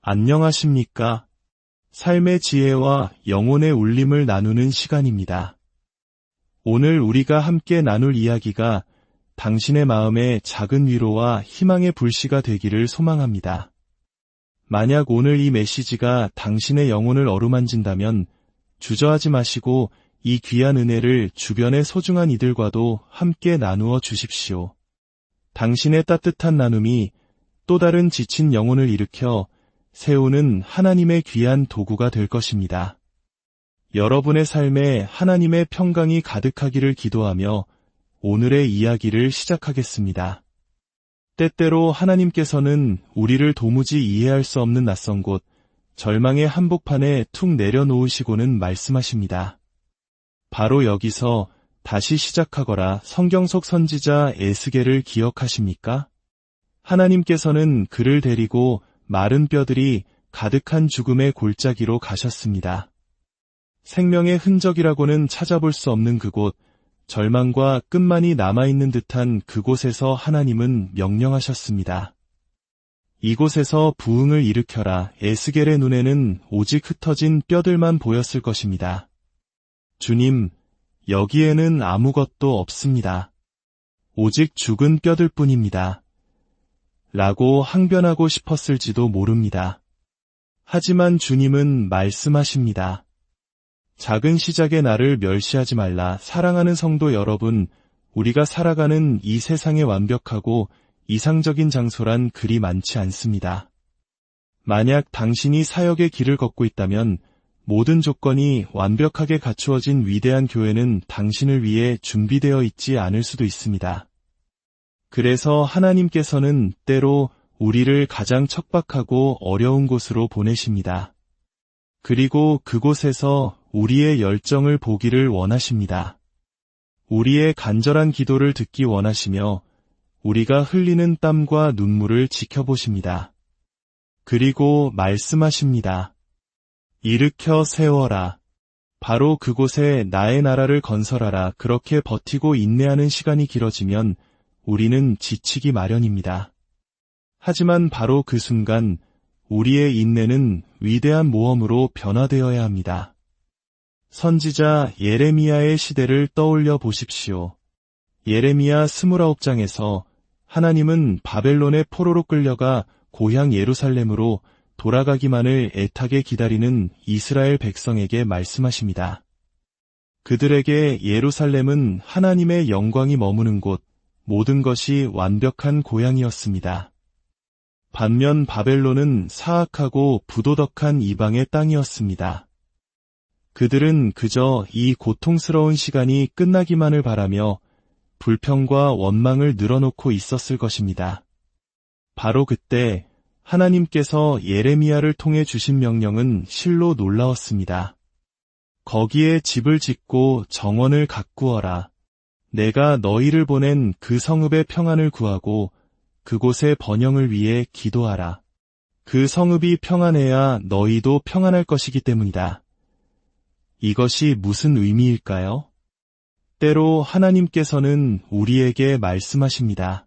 안녕하십니까? 삶의 지혜와 영혼의 울림을 나누는 시간입니다. 오늘 우리가 함께 나눌 이야기가 당신의 마음에 작은 위로와 희망의 불씨가 되기를 소망합니다. 만약 오늘 이 메시지가 당신의 영혼을 어루만진다면 주저하지 마시고 이 귀한 은혜를 주변의 소중한 이들과도 함께 나누어 주십시오. 당신의 따뜻한 나눔이 또 다른 지친 영혼을 일으켜 세우는 하나님의 귀한 도구가 될 것입니다. 여러분의 삶에 하나님의 평강이 가득하기를 기도하며 오늘의 이야기를 시작하겠습니다. 때때로 하나님께서는 우리를 도무지 이해할 수 없는 낯선 곳, 절망의 한복판에 툭 내려놓으시고는 말씀하십니다. 바로 여기서 다시 시작하거라. 성경 속 선지자 에스겔을 기억하십니까? 하나님께서는 그를 데리고 마른 뼈들이 가득한 죽음의 골짜기로 가셨습니다. 생명의 흔적이라고는 찾아볼 수 없는 그곳, 절망과 끝만이 남아있는 듯한 그곳에서 하나님은 명령하셨습니다. 이곳에서 부흥을 일으켜라. 에스겔의 눈에는 오직 흩어진 뼈들만 보였을 것입니다. 주님, 여기에는 아무것도 없습니다. 오직 죽은 뼈들뿐입니다. 라고 항변하고 싶었을지도 모릅니다. 하지만 주님은 말씀하십니다. 작은 시작의 나를 멸시하지 말라. 사랑하는 성도 여러분, 우리가 살아가는 이 세상에 완벽하고 이상적인 장소란 그리 많지 않습니다. 만약 당신이 사역의 길을 걷고 있다면 모든 조건이 완벽하게 갖추어진 위대한 교회는 당신을 위해 준비되어 있지 않을 수도 있습니다. 그래서 하나님께서는 때로 우리를 가장 척박하고 어려운 곳으로 보내십니다. 그리고 그곳에서 우리의 열정을 보기를 원하십니다. 우리의 간절한 기도를 듣기 원하시며 우리가 흘리는 땀과 눈물을 지켜보십니다. 그리고 말씀하십니다. 일으켜 세워라. 바로 그곳에 나의 나라를 건설하라. 그렇게 버티고 인내하는 시간이 길어지면 우리는 지치기 마련입니다. 하지만 바로 그 순간 우리의 인내는 위대한 모험으로 변화되어야 합니다. 선지자 예레미야의 시대를 떠올려 보십시오. 예레미야 29장에서 하나님은 바벨론의 포로로 끌려가 고향 예루살렘으로 돌아가기만을 애타게 기다리는 이스라엘 백성에게 말씀하십니다. 그들에게 예루살렘은 하나님의 영광이 머무는 곳, 모든 것이 완벽한 고향이었습니다. 반면 바벨론은 사악하고 부도덕한 이방의 땅이었습니다. 그들은 그저 이 고통스러운 시간이 끝나기만을 바라며 불평과 원망을 늘어놓고 있었을 것입니다. 바로 그때 하나님께서 예레미야를 통해 주신 명령은 실로 놀라웠습니다. 거기에 집을 짓고 정원을 가꾸어라. 내가 너희를 보낸 그 성읍의 평안을 구하고 그곳의 번영을 위해 기도하라. 그 성읍이 평안해야 너희도 평안할 것이기 때문이다. 이것이 무슨 의미일까요? 때로 하나님께서는 우리에게 말씀하십니다.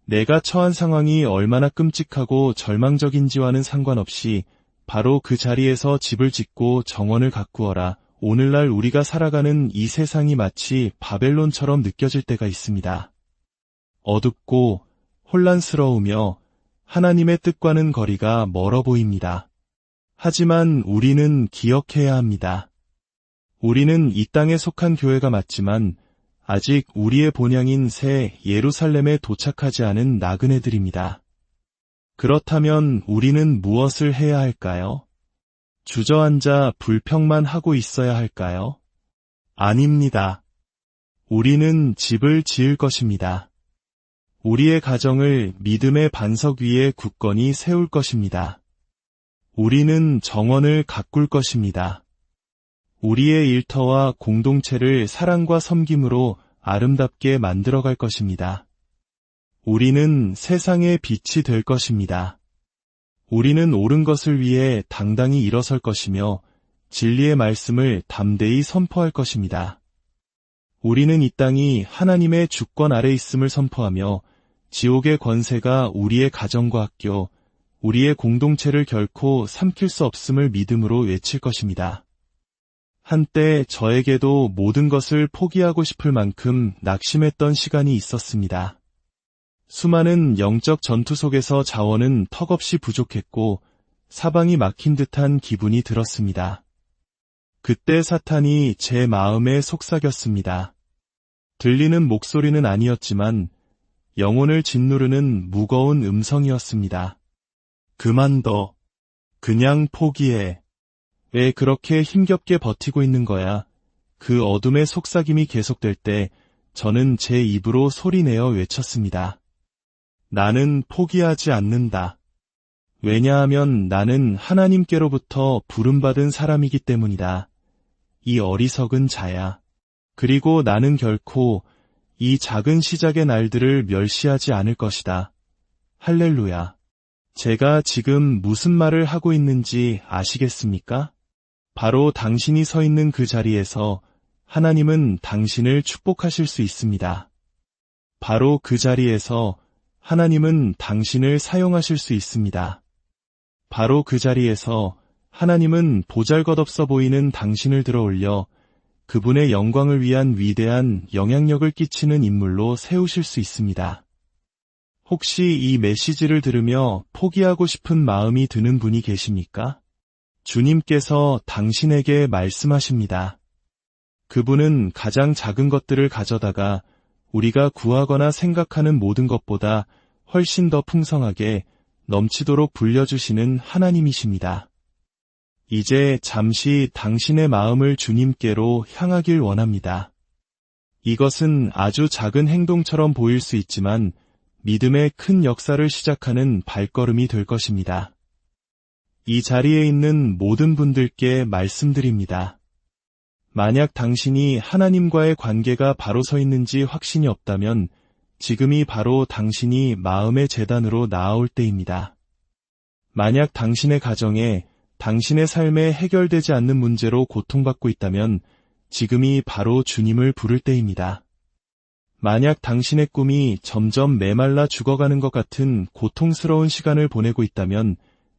내가 처한 상황이 얼마나 끔찍하고 절망적인지와는 상관없이 바로 그 자리에서 집을 짓고 정원을 가꾸어라. 오늘날 우리가 살아가는 이 세상이 마치 바벨론처럼 느껴질 때가 있습니다. 어둡고 혼란스러우며 하나님의 뜻과는 거리가 멀어 보입니다. 하지만 우리는 기억해야 합니다. 우리는 이 땅에 속한 교회가 맞지만 아직 우리의 본향인 새 예루살렘에 도착하지 않은 나그네들입니다. 그렇다면 우리는 무엇을 해야 할까요? 주저앉아 불평만 하고 있어야 할까요? 아닙니다. 우리는 집을 지을 것입니다. 우리의 가정을 믿음의 반석 위에 굳건히 세울 것입니다. 우리는 정원을 가꿀 것입니다. 우리의 일터와 공동체를 사랑과 섬김으로 아름답게 만들어갈 것입니다. 우리는 세상의 빛이 될 것입니다. 우리는 옳은 것을 위해 당당히 일어설 것이며 진리의 말씀을 담대히 선포할 것입니다. 우리는 이 땅이 하나님의 주권 아래 있음을 선포하며 지옥의 권세가 우리의 가정과 학교, 우리의 공동체를 결코 삼킬 수 없음을 믿음으로 외칠 것입니다. 한때 저에게도 모든 것을 포기하고 싶을 만큼 낙심했던 시간이 있었습니다. 수많은 영적 전투 속에서 자원은 턱없이 부족했고 사방이 막힌 듯한 기분이 들었습니다. 그때 사탄이 제 마음에 속삭였습니다. 들리는 목소리는 아니었지만 영혼을 짓누르는 무거운 음성이었습니다. 그만둬. 그냥 포기해. 왜 그렇게 힘겹게 버티고 있는 거야? 그 어둠의 속삭임이 계속될 때 저는 제 입으로 소리내어 외쳤습니다. 나는 포기하지 않는다. 왜냐하면 나는 하나님께로부터 부름받은 사람이기 때문이다. 이 어리석은 자야. 그리고 나는 결코 이 작은 시작의 날들을 멸시하지 않을 것이다. 할렐루야. 제가 지금 무슨 말을 하고 있는지 아시겠습니까? 바로 당신이 서 있는 그 자리에서 하나님은 당신을 축복하실 수 있습니다. 바로 그 자리에서 하나님은 당신을 사용하실 수 있습니다. 바로 그 자리에서 하나님은 보잘것없어 보이는 당신을 들어올려 그분의 영광을 위한 위대한 영향력을 끼치는 인물로 세우실 수 있습니다. 혹시 이 메시지를 들으며 포기하고 싶은 마음이 드는 분이 계십니까? 주님께서 당신에게 말씀하십니다. 그분은 가장 작은 것들을 가져다가 우리가 구하거나 생각하는 모든 것보다 훨씬 더 풍성하게 넘치도록 불려주시는 하나님이십니다. 이제 잠시 당신의 마음을 주님께로 향하길 원합니다. 이것은 아주 작은 행동처럼 보일 수 있지만 믿음의 큰 역사를 시작하는 발걸음이 될 것입니다. 이 자리에 있는 모든 분들께 말씀드립니다. 만약 당신이 하나님과의 관계가 바로 서 있는지 확신이 없다면 지금이 바로 당신이 마음의 제단으로 나아올 때입니다. 만약 당신의 가정에 당신의 삶에 해결되지 않는 문제로 고통받고 있다면 지금이 바로 주님을 부를 때입니다. 만약 당신의 꿈이 점점 메말라 죽어가는 것 같은 고통스러운 시간을 보내고 있다면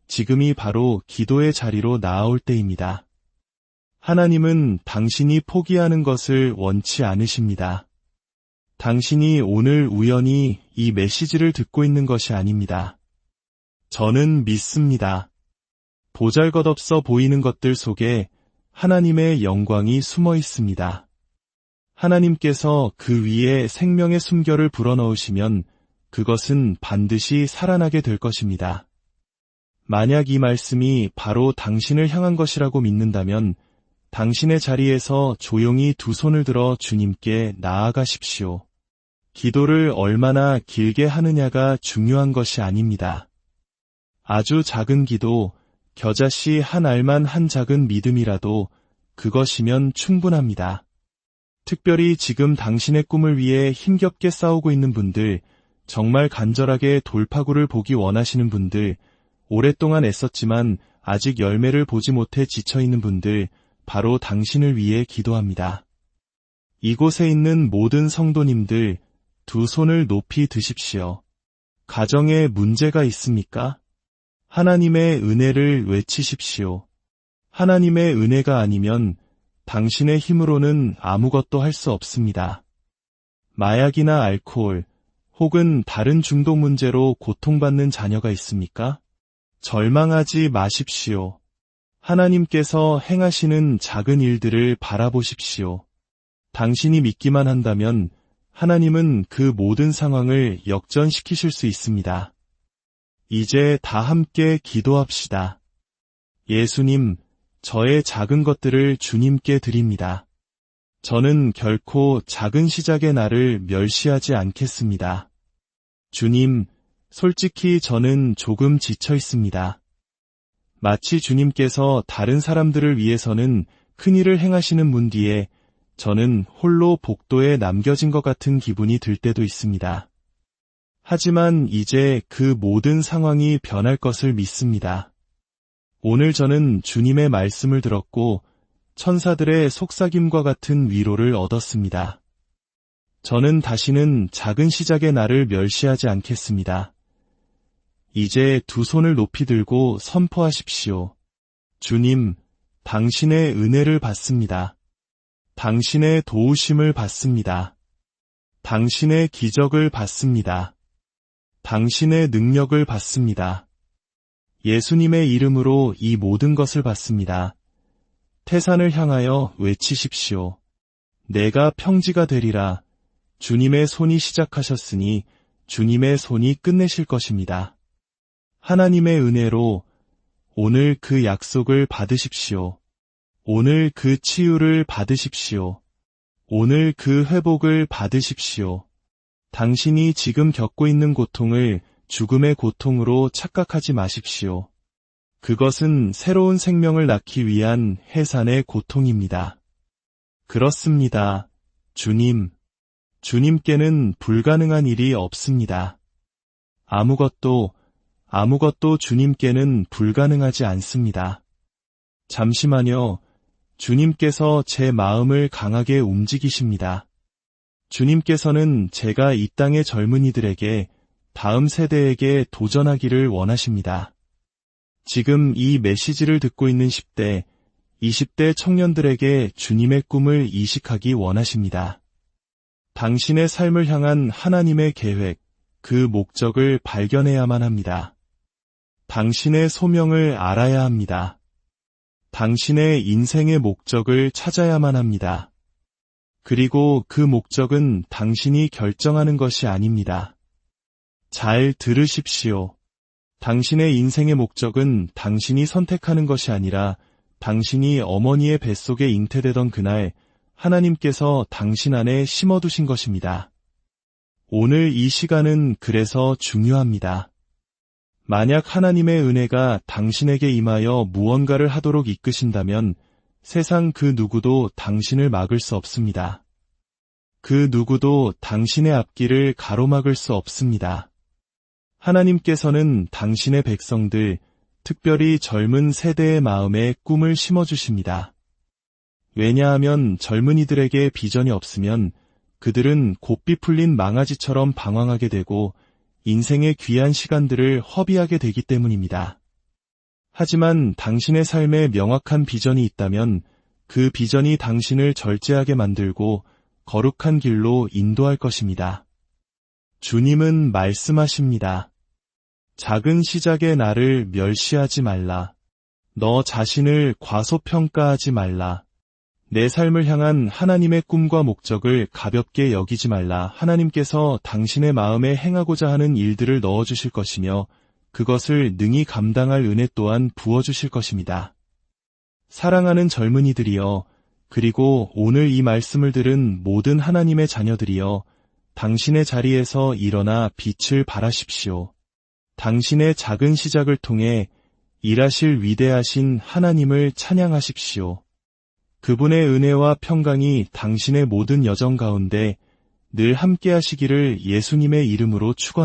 지금이 바로 기도의 자리로 나아올 때입니다. 하나님은 당신이 포기하는 것을 원치 않으십니다. 당신이 오늘 우연히 이 메시지를 듣고 있는 것이 아닙니다. 저는 믿습니다. 보잘것없어 보이는 것들 속에 하나님의 영광이 숨어 있습니다. 하나님께서 그 위에 생명의 숨결을 불어넣으시면 그것은 반드시 살아나게 될 것입니다. 만약 이 말씀이 바로 당신을 향한 것이라고 믿는다면 당신의 자리에서 조용히 두 손을 들어 주님께 나아가십시오. 기도를 얼마나 길게 하느냐가 중요한 것이 아닙니다. 아주 작은 기도, 겨자씨 한 알만 한 작은 믿음이라도 그것이면 충분합니다. 특별히 지금 당신의 꿈을 위해 힘겹게 싸우고 있는 분들, 정말 간절하게 돌파구를 보기 원하시는 분들, 오랫동안 애썼지만 아직 열매를 보지 못해 지쳐있는 분들, 바로 당신을 위해 기도합니다. 이곳에 있는 모든 성도님들, 두 손을 높이 드십시오. 가정에 문제가 있습니까? 하나님의 은혜를 외치십시오. 하나님의 은혜가 아니면 당신의 힘으로는 아무것도 할 수 없습니다. 마약이나 알코올 혹은 다른 중독 문제로 고통받는 자녀가 있습니까? 절망하지 마십시오. 하나님께서 행하시는 작은 일들을 바라보십시오. 당신이 믿기만 한다면 하나님은 그 모든 상황을 역전시키실 수 있습니다. 이제 다 함께 기도합시다. 예수님, 저의 작은 것들을 주님께 드립니다. 저는 결코 작은 시작의 날을 멸시하지 않겠습니다. 주님, 솔직히 저는 조금 지쳐 있습니다. 마치 주님께서 다른 사람들을 위해서는 큰일을 행하시는 문 뒤에 저는 홀로 복도에 남겨진 것 같은 기분이 들 때도 있습니다. 하지만 이제 그 모든 상황이 변할 것을 믿습니다. 오늘 저는 주님의 말씀을 들었고 천사들의 속삭임과 같은 위로를 얻었습니다. 저는 다시는 작은 시작의 날을 멸시하지 않겠습니다. 이제 두 손을 높이 들고 선포하십시오. 주님, 당신의 은혜를 받습니다. 당신의 도우심을 받습니다. 당신의 기적을 받습니다. 당신의 능력을 받습니다. 예수님의 이름으로 이 모든 것을 받습니다. 태산을 향하여 외치십시오. 내가 평지가 되리라. 주님의 손이 시작하셨으니 주님의 손이 끝내실 것입니다. 하나님의 은혜로 오늘 그 약속을 받으십시오. 오늘 그 치유를 받으십시오. 오늘 그 회복을 받으십시오. 당신이 지금 겪고 있는 고통을 죽음의 고통으로 착각하지 마십시오. 그것은 새로운 생명을 낳기 위한 해산의 고통입니다. 그렇습니다. 주님께는 불가능한 일이 없습니다. 아무것도 주님께는 불가능하지 않습니다. 잠시만요. 주님께서 제 마음을 강하게 움직이십니다. 주님께서는 제가 이 땅의 젊은이들에게, 다음 세대에게 도전하기를 원하십니다. 지금 이 메시지를 듣고 있는 10대, 20대 청년들에게 주님의 꿈을 이식하기 원하십니다. 당신의 삶을 향한 하나님의 계획, 그 목적을 발견해야만 합니다. 당신의 소명을 알아야 합니다. 당신의 인생의 목적을 찾아야만 합니다. 그리고 그 목적은 당신이 결정하는 것이 아닙니다. 잘 들으십시오. 당신의 인생의 목적은 당신이 선택하는 것이 아니라 당신이 어머니의 뱃속에 잉태되던 그날 하나님께서 당신 안에 심어두신 것입니다. 오늘 이 시간은 그래서 중요합니다. 만약 하나님의 은혜가 당신에게 임하여 무언가를 하도록 이끄신다면 세상 그 누구도 당신을 막을 수 없습니다. 그 누구도 당신의 앞길을 가로막을 수 없습니다. 하나님께서는 당신의 백성들, 특별히 젊은 세대의 마음에 꿈을 심어주십니다. 왜냐하면 젊은이들에게 비전이 없으면 그들은 고삐 풀린 망아지처럼 방황하게 되고 인생의 귀한 시간들을 허비하게 되기 때문입니다. 하지만 당신의 삶에 명확한 비전이 있다면 그 비전이 당신을 절제하게 만들고 거룩한 길로 인도할 것입니다. 주님은 말씀하십니다. 작은 시작의 나를 멸시하지 말라. 너 자신을 과소평가하지 말라. 내 삶을 향한 하나님의 꿈과 목적을 가볍게 여기지 말라. 하나님께서 당신의 마음에 행하고자 하는 일들을 넣어주실 것이며 그것을 능히 감당할 은혜 또한 부어주실 것입니다. 사랑하는 젊은이들이여, 그리고 오늘 이 말씀을 들은 모든 하나님의 자녀들이여, 당신의 자리에서 일어나 빛을 발하십시오. 당신의 작은 시작을 통해 일하실 위대하신 하나님을 찬양하십시오. 그분의 은혜와 평강이 당신의 모든 여정 가운데 늘 함께 하시기를 예수님의 이름으로 축원합니다.